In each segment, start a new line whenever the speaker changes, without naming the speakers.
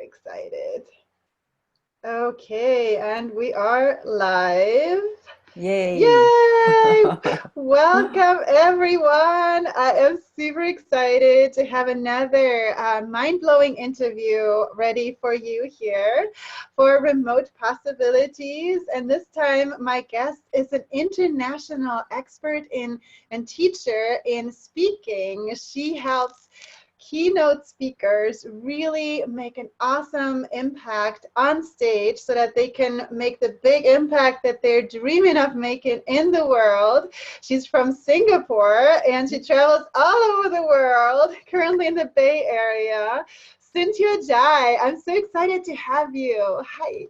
excited. Okay, and we are live.
Yay.
Yay! Welcome, everyone. I am super excited to have another mind-blowing interview ready for you here for Remote Possibilities. And this time, my guest is an international expert in and teacher in speaking. She helps keynote speakers really make an awesome impact on stage so that they can make the big impact that they're dreaming of making in the world. She's from Singapore and she travels all over the world, currently in the Bay Area. Cynthia Jai, I'm so excited to have you. Hi.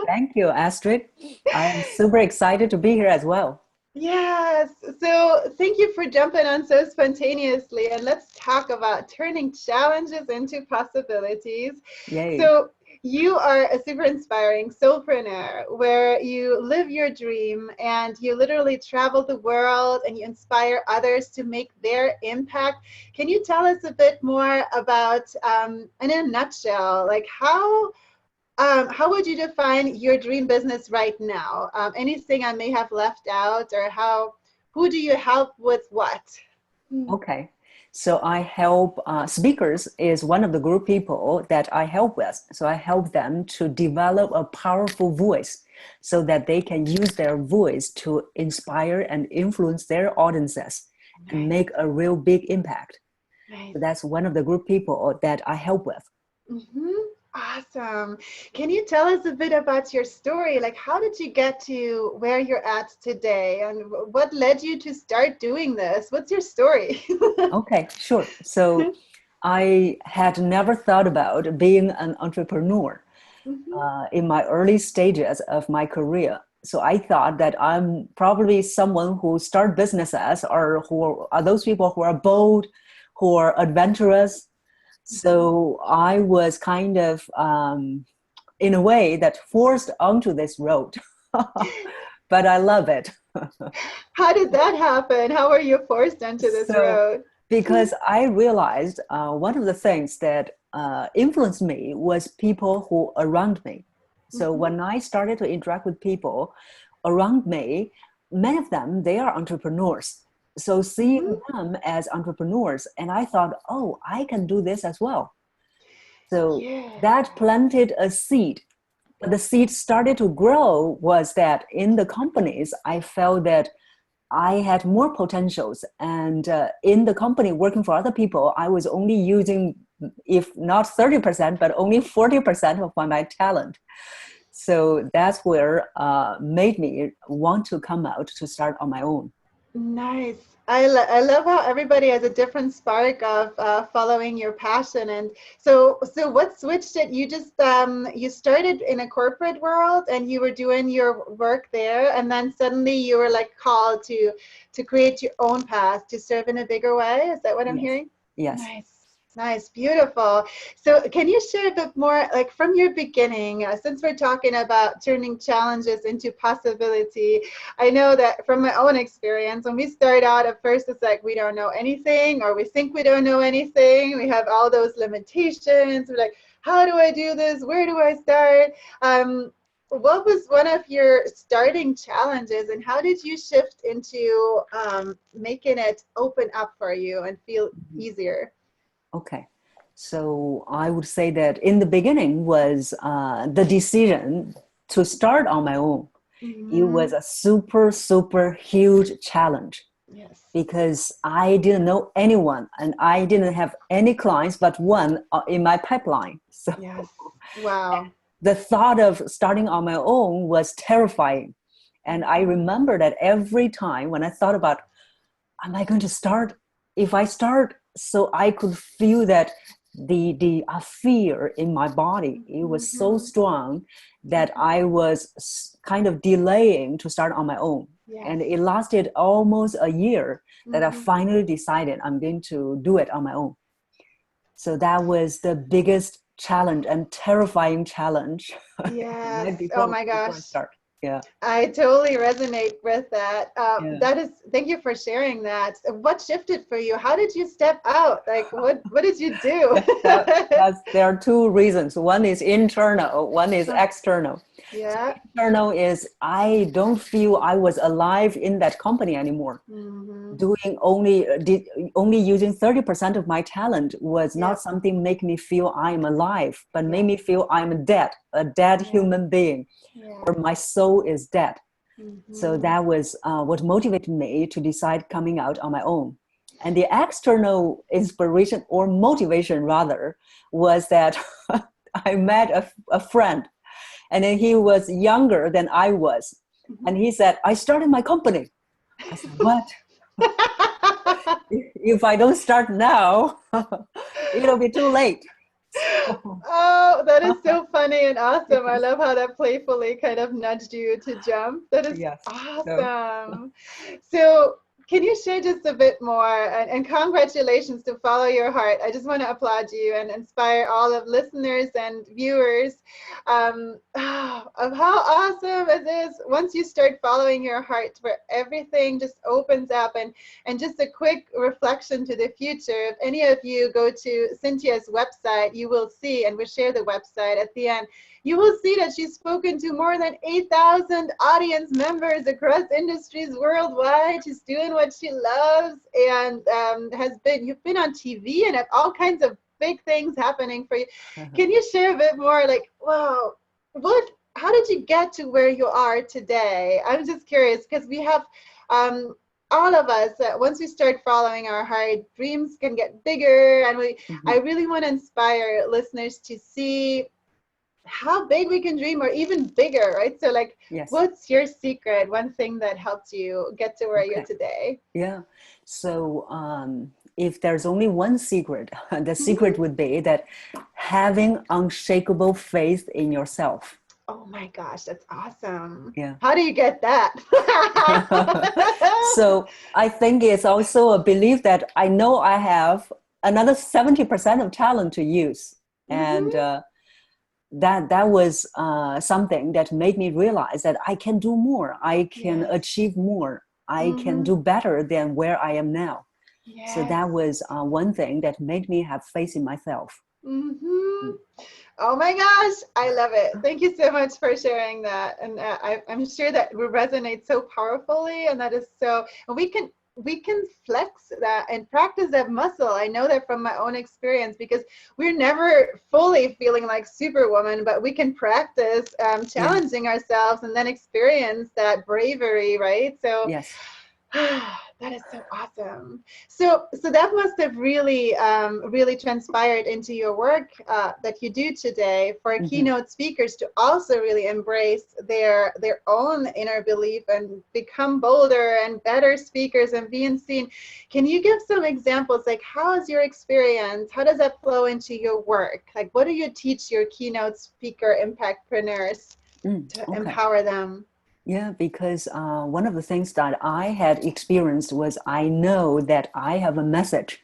Thank you, Astrid. I am super excited to be here as well.
Yes, so thank you for jumping on so spontaneously, and let's talk about turning challenges into possibilities.
Yay.
So you are a super inspiring soulpreneur where you live your dream and you literally travel the world and you inspire others to make their impact. Can you tell us a bit more about, in a nutshell, like how would you define your dream business right now? Anything I may have left out, or who do you help with what?
Okay. So I help speakers is one of the group people that I help with. So I help them to develop a powerful voice so that they can use their voice to inspire and influence their audiences and
Nice.
make a real big impact.
Nice.
So that's one of the group people that I help with.
Mm-hmm. Awesome. Can you tell us a bit about your story? Like, how did you get to where you're at today? And what led you to start doing this? What's your story?
Okay, sure. So I had never thought about being an entrepreneur
Mhm.
in my early stages of my career. So I thought that I'm probably someone who start businesses or who are those people who are bold, who are adventurous. So I was kind of, in a way, that forced onto this road. But I love it.
How did that happen? How were you forced onto this
So,
road?
because I realized one of the things that influenced me was people who around me. So
Mhm.
when I started to interact with people around me, many of them, they are entrepreneurs. So
Mhm.
seeing them as entrepreneurs, and I thought, oh, I can do this as well. So
Yeah.
that planted a seed. But the seed started to grow was that in the companies, I felt that I had more potentials. And in the company working for other people, I was only using, if not 30%, but only 40% of my talent. So that's where made me want to come out to start on my own.
Nice. I love how everybody has a different spark of following your passion. And so what switched it? You just you started in a corporate world and you were doing your work there, and then suddenly you were like called to create your own path to serve in a bigger way. Is that what I'm
Yes.
hearing?
Yes.
Nice. Nice, beautiful. So can you share a bit more, like from your beginning, since we're talking about turning challenges into possibility, I know that from my own experience, when we start out, at first it's like we don't know anything, or we think we don't know anything. We have all those limitations. We're like, how do I do this? Where do I start? What was one of your starting challenges, and how did you shift into making it open up for you and feel easier?
Okay. So I would say that in the beginning was the decision to start on my own. It
Hmm.
was a super, super huge challenge
Yes.
because I didn't know anyone and I didn't have any clients but one in my pipeline. So
Yes. Wow.
the thought of starting on my own was terrifying. And I
Mhm.
remember that every time when I thought about, am I going to start? If I start, so I could feel that the fear in my body, it was so
Mhm.
strong that
Mhm.
I was kind of delaying to start on my own.
Yes.
And it lasted almost a year that I
Mhm.
finally decided I'm going to do it on my own. So that was the biggest challenge and terrifying challenge
Yes.
right
Oh
before
my
before I
gosh.
start. Yeah.
I totally resonate with that.
Yeah.
Thank you for sharing that. What shifted for you? How did you step out? Like, what did you do?
There are two reasons. One is internal, one is external.
Yeah.
Internal is I don't feel I was alive in that company anymore.
Mm-hmm.
Doing only using 30% of my talent was not something make me feel I'm alive, but made me feel I'm a dead human being, or my soul is dead.
Mm-hmm.
So that was what motivated me to decide coming out on my own. And the external inspiration or motivation rather was that I met a friend, and then he was younger than I was. And he said, I started my company. I said, what? If I don't start now, it'll be too late.
Oh, that is so funny and awesome. I love how that playfully kind of nudged you to jump. That is awesome. So can you share just a bit more? And congratulations to follow your heart. I just want to applaud you and inspire all of listeners and viewers of how awesome it is once you start following your heart, where everything just opens up. And just a quick reflection to the future. If any of you go to Cynthia's website, you will see, and we'll share the website at the end, you will see that she's spoken to more than 8,000 audience members across industries worldwide. She's doing what she loves, and you've been on TV and have all kinds of big things happening for you. Can you share a bit more, like, wow, how did you get to where you are today? I'm just curious, because we have all of us, once we start following our heart, dreams can get bigger, and I really want to inspire listeners to see how big we can dream, or even bigger, right? So like, what's your secret, one thing that helped you get to where you're today?
Yeah. So if there's only one secret, the secret would be that having unshakable faith in yourself.
Oh my gosh, that's awesome.
Yeah.
How do you get that?
So I think it's also a belief that I know I have another 70% of talent to use. And that was something that made me realize that I can do more. I can achieve more. I can do better than where I am now. So that was one thing that made me have faith in myself.
Oh my gosh, I love it. Thank you so much for sharing that. And I'm sure that will resonate so powerfully, and that is so, and we can flex that and practice that muscle. I know that from my own experience, because we're never fully feeling like Superwoman, but we can practice challenging ourselves and then experience that bravery, right? So that is so awesome. So that must have really really transpired into your work that you do today, for keynote speakers to also really embrace their own inner belief and become bolder and better speakers and being seen. Can you give some examples? Like, how is your experience? How does that flow into your work? Like, what do you teach your keynote speaker impactpreneurs to empower them?
Yeah, because one of the things that I had experienced was I know that I have a message,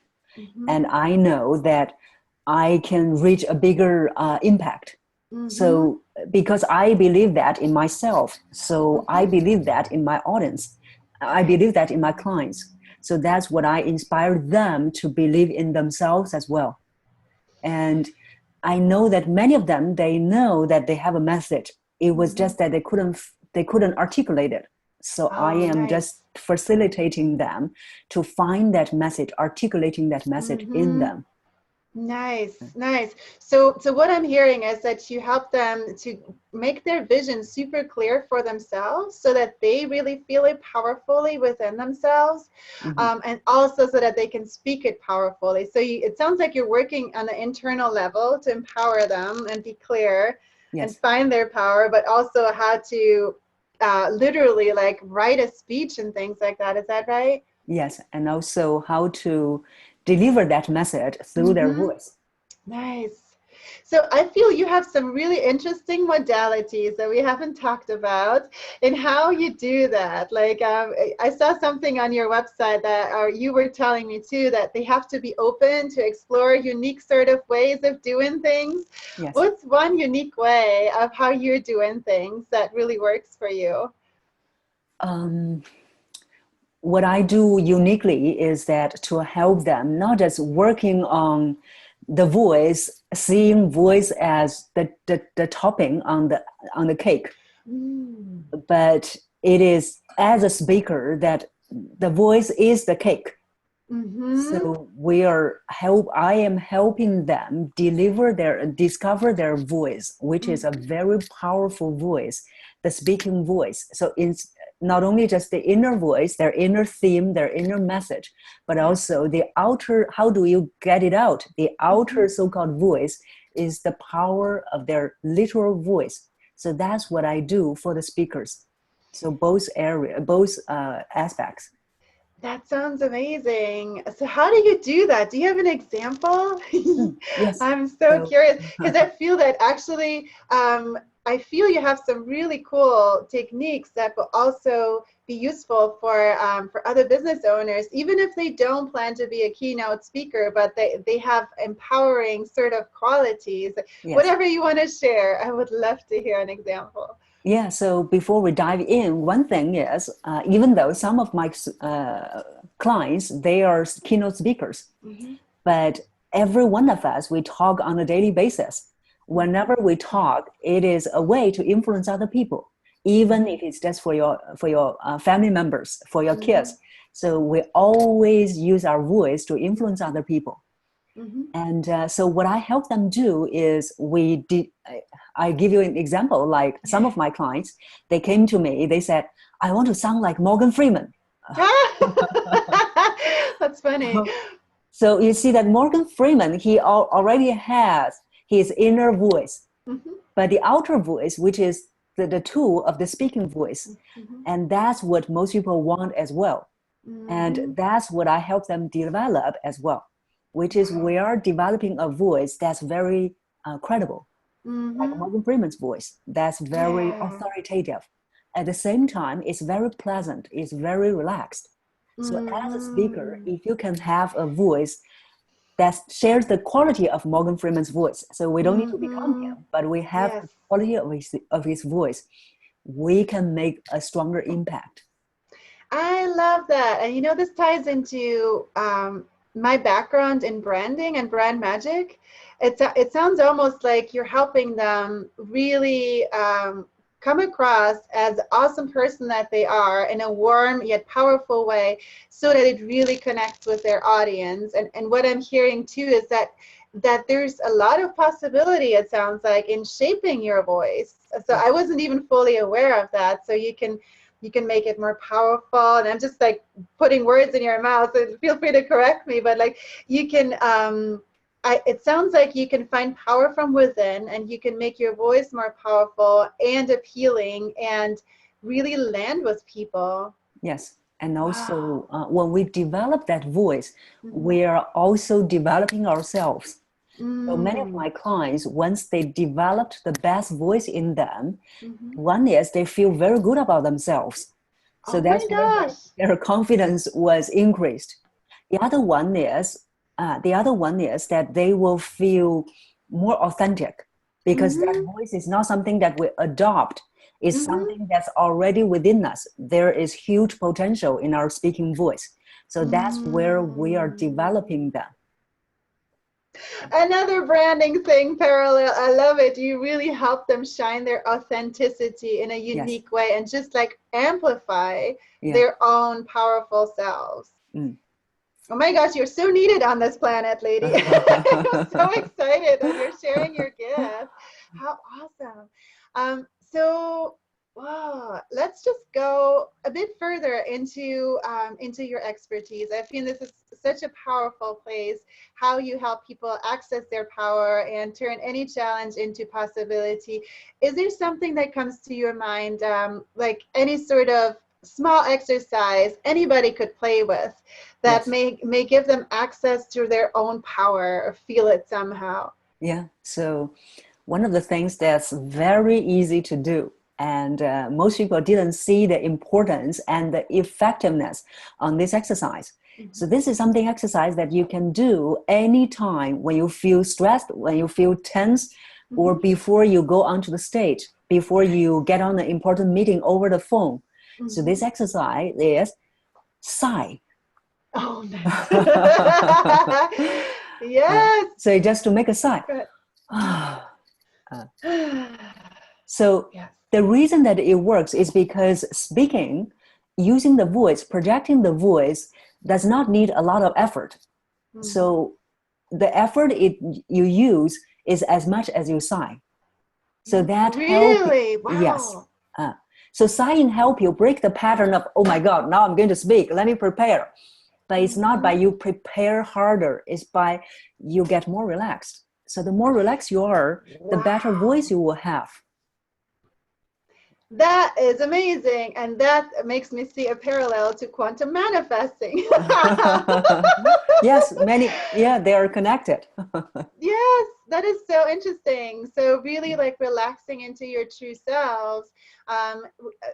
and I know that I can reach a bigger impact. So because I believe that in myself, so I believe that in my audience, I believe that in my clients. So that's what I inspire them to believe in themselves as well. And I know that many of them, they know that they have a message. It was just that they couldn't articulate it. So I am just facilitating them to find that message, articulating that message in them.
Nice. So what I'm hearing is that you help them to make their vision super clear for themselves, so that they really feel it powerfully within themselves, and also so that they can speak it powerfully. So it sounds like you're working on the internal level to empower them and be clear and find their power, but also how to literally like write a speech and things like that. Is that right?
Yes, and also how to deliver that message through their voice.
Nice. So I feel you have some really interesting modalities that we haven't talked about and how you do that. Like I saw something on your website that or you were telling me too, that they have to be open to explore unique sort of ways of doing things.
Yes.
What's one unique way of how you're doing things that really works for you?
What I do uniquely is that to help them, not just working on the voice, seeing voice as the topping on the cake, but it is as a speaker that the voice is the cake. So I am helping them discover their voice, which is a very powerful voice, the speaking voice. So it's not only just the inner voice, their inner theme, their inner message, but also the outer, how do you get it out? The outer so-called voice is the power of their literal voice. So that's what I do for the speakers. So both aspects.
That sounds amazing. So how do you do that? Do you have an example?
Yes.
I'm so curious because I feel that actually, I feel you have some really cool techniques that will also be useful for other business owners, even if they don't plan to be a keynote speaker, but they have empowering sort of qualities.
Yes.
Whatever you want to share, I would love to hear an example.
Yeah, so before we dive in, one thing is, even though some of my clients, they are keynote speakers, but every one of us, we talk on a daily basis. Whenever we talk, it is a way to influence other people, even if it's just for your family members, for your kids. So we always use our voice to influence other people. And so what I help them do is I give you an example, like some of my clients, they came to me, they said, I want to sound like Morgan Freeman.
That's funny.
So you see that Morgan Freeman, he already has his inner voice, but the outer voice, which is the tool of the speaking voice. And that's what most people want as well. And that's what I help them develop as well, which is we are developing a voice that's very credible. Like Morgan Freeman's voice, that's very authoritative. At the same time, it's very pleasant, it's very relaxed. So as a speaker, if you can have a voice that shares the quality of Morgan Freeman's voice, so we don't need to become him, but we have the quality of his voice, we can make a stronger impact.
I love that. And you know, this ties into my background in branding and brand magic. It sounds almost like you're helping them really come across as the awesome person that they are in a warm yet powerful way so that it really connects with their audience. And what I'm hearing too is that there's a lot of possibility, it sounds like, in shaping your voice. So I wasn't even fully aware of that. So you can make it more powerful. And I'm just like putting words in your mouth, so feel free to correct me, but like you can, it sounds like you can find power from within and you can make your voice more powerful and appealing and really land with people.
Yes. And also when we develop that voice, we are also developing ourselves. So many of my clients, once they developed the best voice in them, one is they feel very good about themselves. So that's where their confidence was increased. The other one is that they will feel more authentic because that voice is not something that we adopt. It's something that's already within us. There is huge potential in our speaking voice. So that's where we are developing them.
Another branding thing, parallel. I love it. You really help them shine their authenticity in a unique way and just like amplify their own powerful selves. Oh my gosh, you're so needed on this planet, lady. I'm so excited that you're sharing your gift. How awesome. So let's just go a bit further into your expertise. I feel this is such a powerful place, how you help people access their power and turn any challenge into possibility. Is there something that comes to your mind, like any sort of small exercise anybody could play with that may give them access to their own power or feel it somehow?
Yeah. So one of the things that's very easy to do, and most people didn't see the importance and the effectiveness on this exercise. So this is something exercise that you can do anytime when you feel stressed, when you feel tense, or before you go onto the stage, before you get on an important meeting over the phone. So this exercise is sigh.
Oh, nice. Yes.
So just to make a sigh. So
yes.
the reason that it works is because speaking, using the voice, projecting the voice does not need a lot of effort. So the effort you use is as much as you sigh. So that
really?
help. Yes.
Wow.
So sighing help you break the pattern of, oh my God, now I'm going to speak. Let me prepare. But it's not by you prepare harder. It's by you get more relaxed. So the more relaxed you are, the better voice you will have.
That is amazing. And that makes me see a parallel to quantum manifesting.
Yes, they are connected.
Yes, that is so interesting. So really like relaxing into your true selves,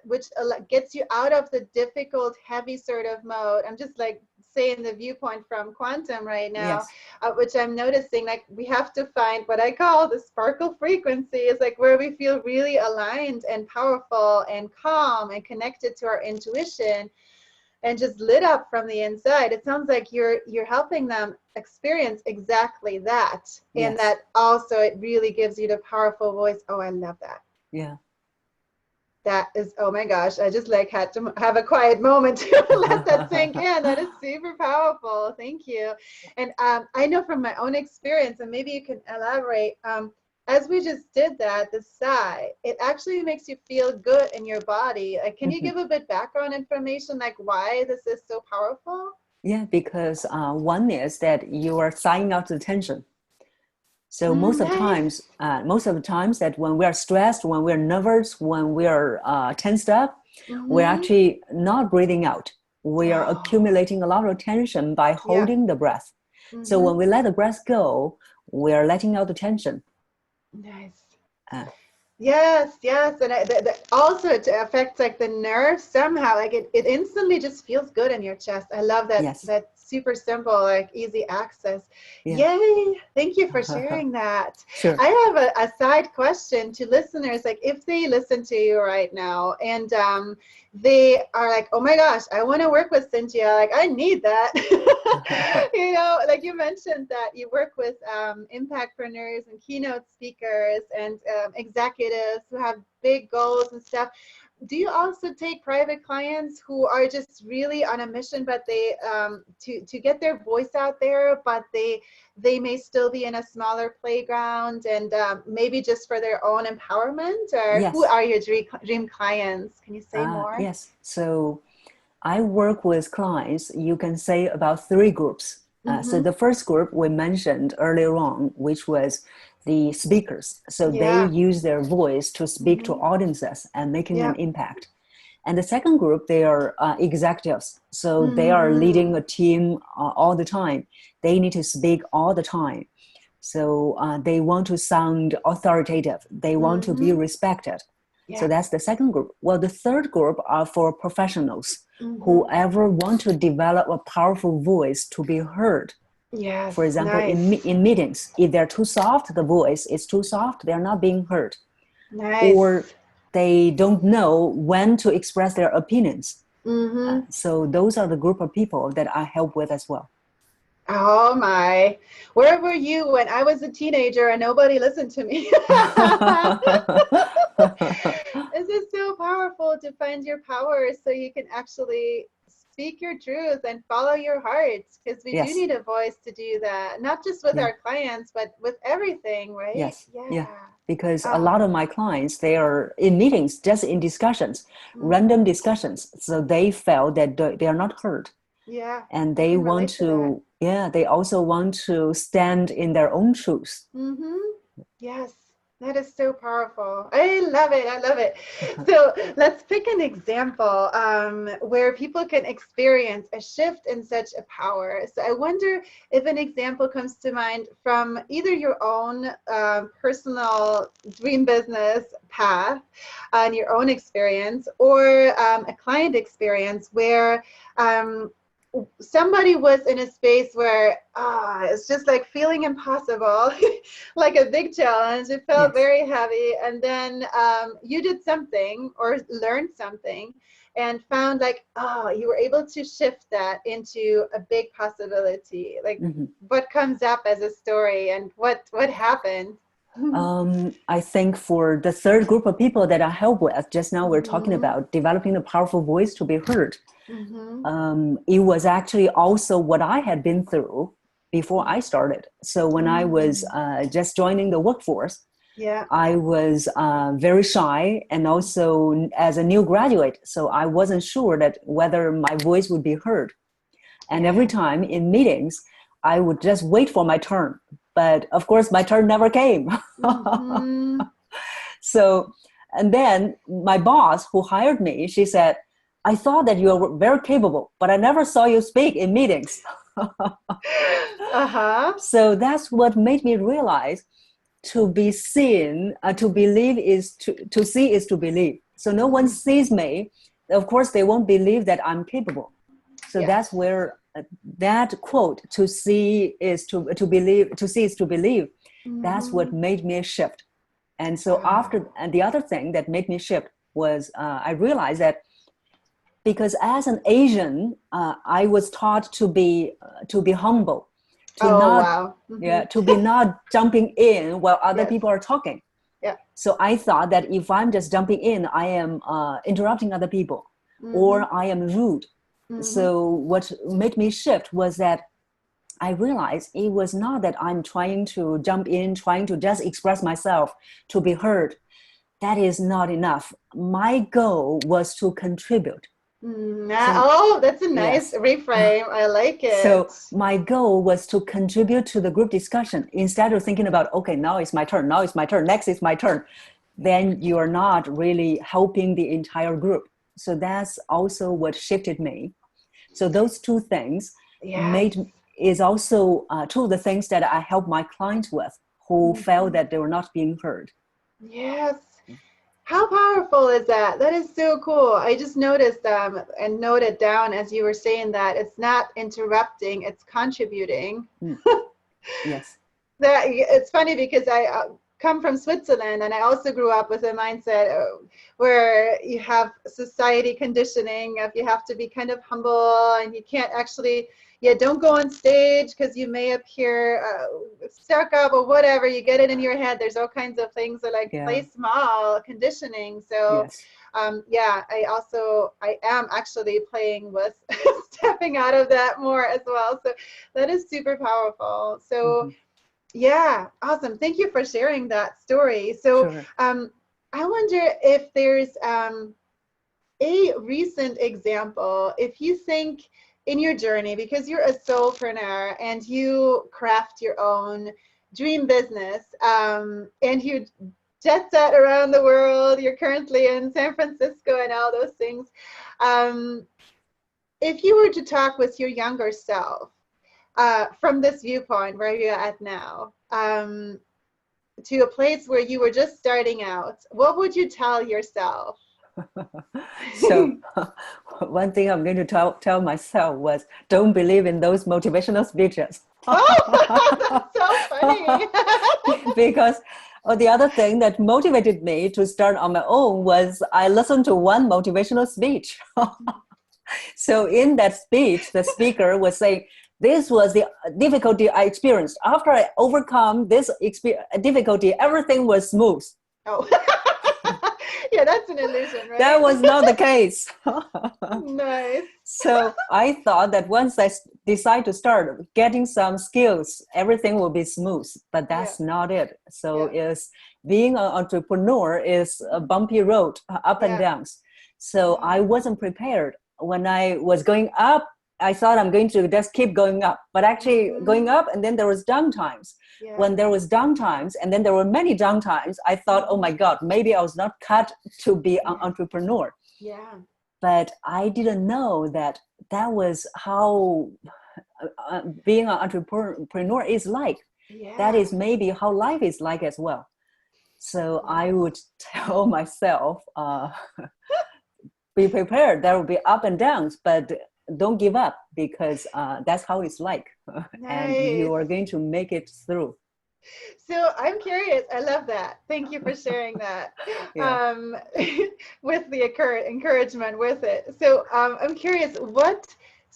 which gets you out of the difficult, heavy sort of mode. I'm just like saying the viewpoint from quantum right now,
Yes.
which I'm noticing like we have to find what I call the sparkle frequency, is like where we feel really aligned and powerful and calm and connected to our intuition and just lit up from the inside. It sounds like you're helping them experience exactly that. And that also it really gives you the powerful voice. Oh, I love that.
Yeah.
That is, oh my gosh, I just like had to have a quiet moment to let that sink in. That is super powerful. Thank you. And I know from my own experience, and maybe you can elaborate, as we just did that, the sigh, it actually makes you feel good in your body. Like, can you give a bit background information, like why this is so powerful?
Yeah, because one is that you are sighing out the tension. So most of the times that when we are stressed, when we're nervous, when we are tensed up, we're actually not breathing out. We are accumulating a lot of tension by holding the breath. So when we let the breath go, we are letting out the tension.
Nice. Yes, and also it affects like the nerves somehow. Like it instantly just feels good in your chest. I love that.
Yes.
That super simple, like easy access.
Yeah.
Yay! Thank you for sharing that.
Sure.
I have a side question to listeners. Like if they listen to you right now and they are like, oh my gosh, I want to work with Cynthia. Like I need that. You know, like you mentioned that you work with impactpreneurs and keynote speakers and executives who have big goals and stuff. Do you also take private clients who are just really on a mission, but they to get their voice out there, but they may still be in a smaller playground and maybe just for their own empowerment? Or who are your dream clients? Can you say more?
Yes. So I work with clients, you can say about 3 groups. So the first group we mentioned earlier on, which was the speakers. So they use their voice to speak to audiences and making an impact. And the second group, they are executives. So they are leading a team all the time. They need to speak all the time. So they want to sound authoritative. They want to be respected. So that's the second group. Well, the third group are for professionals, whoever want to develop a powerful voice to be heard.
Yes.
For example, in meetings, if they're too soft, the voice is too soft, they're not being heard.
Nice.
Or they don't know when to express their opinions. So those are the group of people that I help with as well.
Oh my, where were you when I was a teenager and nobody listened to me? This is so powerful to find your power so you can actually speak your truth and follow your heart, because we do need a voice to do that, not just with our clients, but with everything, right?
Yes. Yeah. Because a lot of my clients, they are in meetings, just in discussions, random discussions. So they felt that they are not heard.
Yeah.
And they want to, they also want to stand in their own truth.
Yes. That is so powerful. I love it. I love it. So let's pick an example where people can experience a shift in such a power. So I wonder if an example comes to mind from either your own personal dream business path and your own experience, or a client experience where somebody was in a space where it's just like feeling impossible, like a big challenge. It felt
Yes.
very heavy, and then you did something or learned something and found like, you were able to shift that into a big possibility. Like,
Mhm.
what comes up as a story and what happened?
I think for the third group of people that I help with, just now we're talking
Mm-hmm.
about developing the powerful voice to be heard.
Mm-hmm.
It was actually also what I had been through before I started. So when I was just joining the workforce,
Yeah.
I was very shy, and also as a new graduate. So I wasn't sure that whether my voice would be heard. And every
Yeah.
time in meetings, I would just wait for my turn. But of course, my turn never came.
Mm-hmm.
So, and then my boss who hired me, she said, I thought that you were very capable, but I never saw you speak in meetings.
Uh-huh.
So that's what made me realize to be seen, to believe is to see is to believe. So no one sees me. Of course, they won't believe that I'm capable. So
Yes.
that's where that quote, to see is to believe, to see is to believe. That's what
Mm-hmm.
made me shift. And so after, and the other thing that made me shift was I realized that because as an Asian, I was taught to be humble, to
Oh,
not,
wow. Mm-hmm.
yeah, to be not jumping in while other
Yes.
people are talking.
Yeah.
So I thought that if I'm just jumping in, I am interrupting other people,
Mm-hmm.
or I am rude.
Mm-hmm.
So what made me shift was that I realized it was not that I'm trying to jump in, trying to just express myself to be heard. That is not enough. My goal was to contribute. So
Oh, that's a nice
yes.
reframe. I like
So
it.
my goal was to contribute to the group discussion instead of thinking about, okay, now it's my turn, now it's my turn, next is my turn. Then you're not really helping the entire group. So that's also what shifted me. So those two things
Yes.
made is also two of the things that I help my clients with who felt
Mhm.
that they were not being heard.
Yes. How powerful is that? That is so cool. I just noticed and noted down as you were saying that it's not interrupting, it's contributing.
Mm, yes.
That it's funny because I come from Switzerland, and I also grew up with a mindset where you have society conditioning of you have to be kind of humble, and you can't actually, yeah, don't go on stage because you may appear stuck up or whatever. You get it in your head. There's all kinds of things that like
Yeah.
play small conditioning. So
Yes.
yeah, I am actually playing with stepping out of that more as well. So that is super powerful. So
Mm-hmm.
yeah, awesome. Thank you for sharing that story. So,
Sure.
I wonder if there's a recent example, if you think in your journey, because you're a soulpreneur and you craft your own dream business, and you jet set around the world, you're currently in San Francisco and all those things. Um, if you were to talk with your younger self, from this viewpoint where you're at now, to a place where you were just starting out, what would you tell yourself?
So one thing I'm going to tell myself was, don't believe in those motivational speeches.
Oh, that's so funny.
Because the other thing that motivated me to start on my own was I listened to one motivational speech. So in that speech, the speaker was saying, this was the difficulty I experienced. After I overcome this difficulty, everything was smooth.
Oh, yeah, that's an illusion,
That
right?
was not the case.
Nice.
So I thought that once I decide to start getting some skills, everything will be smooth, but
Yeah,
that's not it. So
yeah,
is being an entrepreneur is a bumpy road, up and
yeah,
downs. So I
yeah.
wasn't prepared. When I was going up, I thought I'm going to just keep going up, but actually going up, and then there was down times.
Yeah.
When there was down times, and then there were many down times, I thought, oh my God, maybe I was not cut to be an entrepreneur.
Yeah.
But I didn't know that that was how being an entrepreneur is like.
Yeah.
That is maybe how life is like as well. So I would tell myself, be prepared. There will be up and downs, but don't give up, because that's how it's like.
Nice.
And you are going to make it through.
So I'm curious. I love that. Thank you for sharing that. With the encouragement with it. So I'm curious, what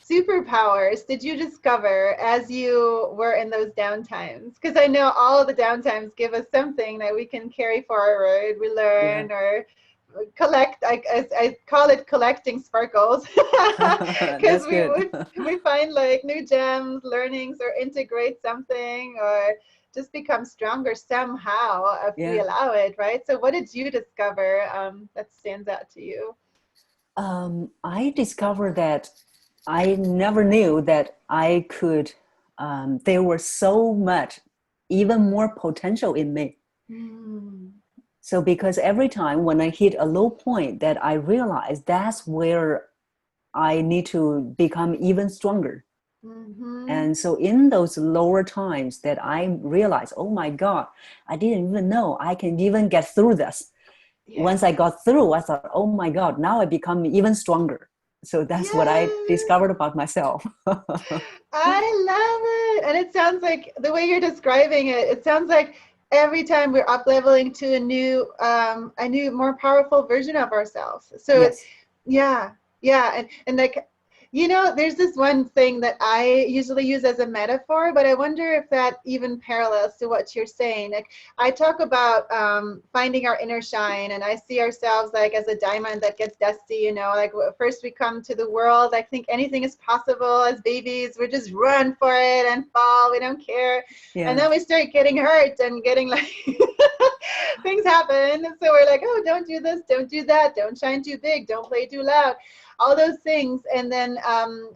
superpowers did you discover as you were in those downtimes? Because I know all of the downtimes give us something that we can carry forward, we learn, or collect. I call it collecting sparkles, because we find like new gems, learnings, or integrate something, or just become stronger somehow if we allow it, right? So what did you discover that stands out to you?
I discovered that I never knew that I could, there was so much, even more potential in me. So because every time when I hit a low point, that I realized that's where I need to become even stronger. And so in those lower times that I realized, oh my God, I didn't even know I can even get through this. Once I got through, I thought, oh my God, now I become even stronger. So that's what I discovered about myself.
I love it. And it sounds like the way you're describing it, it sounds like every time we're up leveling to a new, more powerful version of ourselves. So and like, you know, there's this one thing that I usually use as a metaphor, but I wonder if that even parallels to what you're saying. Like, I talk about finding our inner shine, and I see ourselves like as a diamond that gets dusty, you know, like first we come to the world, I think anything is possible as babies, we just run for it and fall, we don't care. And then we start getting hurt and getting like, things happen. So we're like, oh, don't do this, don't do that, don't shine too big, don't play too loud. All those things, and then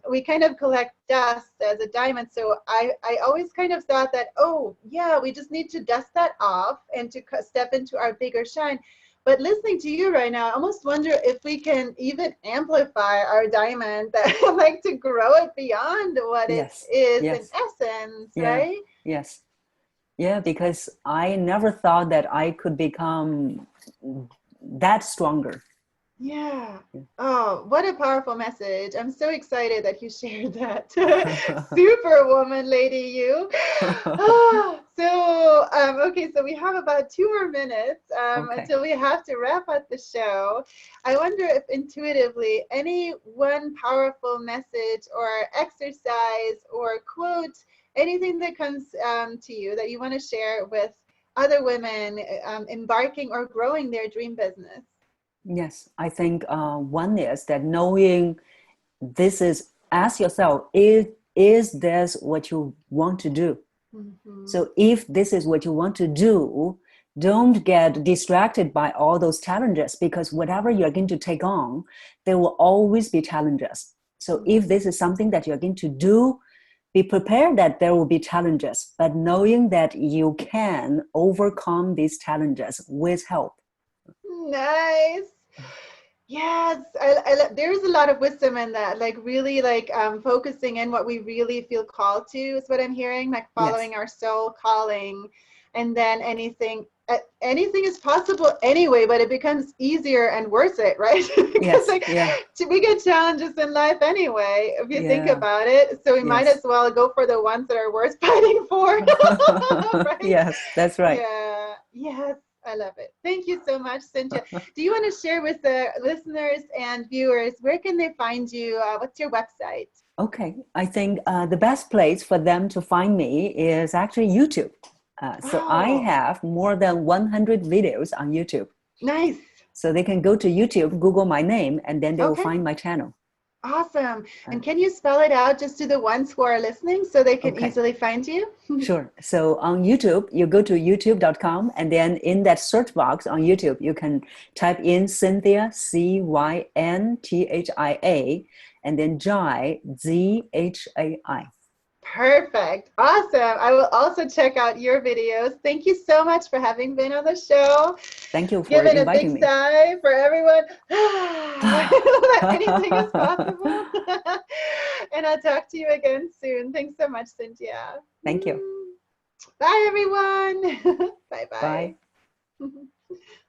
we kind of collect dust as a diamond. So I always kind of thought that, oh yeah, we just need to dust that off and to step into our bigger shine. But listening to you right now, I almost wonder if we can even amplify our diamond, that like to grow it beyond what it is in essence, right?
Yes. Yeah, because I never thought that I could become that stronger.
Yeah. Oh, what a powerful message. I'm so excited that you shared that. Superwoman lady, you. Okay, so we have about 2 more minutes until we have to wrap up the show. I wonder if intuitively any one powerful message or exercise or quote, anything that comes to you that you want to share with other women embarking or growing their dream business.
Yes, I think one is that knowing this is, ask yourself, is this what you want to do? So if this is what you want to do, don't get distracted by all those challenges, because whatever you're going to take on, there will always be challenges. So if this is something that you're going to do, be prepared that there will be challenges, but knowing that you can overcome these challenges with help.
Nice. Yes, there's a lot of wisdom in that, like really like focusing in what we really feel called to is what I'm hearing, like following our soul calling, and then anything is possible anyway, but it becomes easier and worth it, right? Because we get challenges in life anyway, if you think about it, so we might as well go for the ones that are worth fighting for. Right?
Yes, that's right.
Yes. I love it. Thank you so much, Cynthia. Do you want to share with the listeners and viewers, where can they find you? What's your website?
Okay. I think the best place for them to find me is actually YouTube. So I have more than 100 videos on YouTube.
Nice.
So they can go to YouTube, Google my name, and then they will find my channel.
Awesome. And can you spell it out just to the ones who are listening so they can easily find you?
Sure. So on YouTube, you go to youtube.com, and then in that search box on YouTube, you can type in Cynthia, Cynthia, and then Zhai, Z-H-A-I.
Perfect. Awesome. I will also check out your videos. Thank you so much for having been on the show.
Thank you for
Give it a
inviting
big
me.
sigh for everyone. That anything is possible. And I'll talk to you again soon. Thanks so much, Cynthia.
Thank you.
Bye, everyone. Bye-bye.
Bye.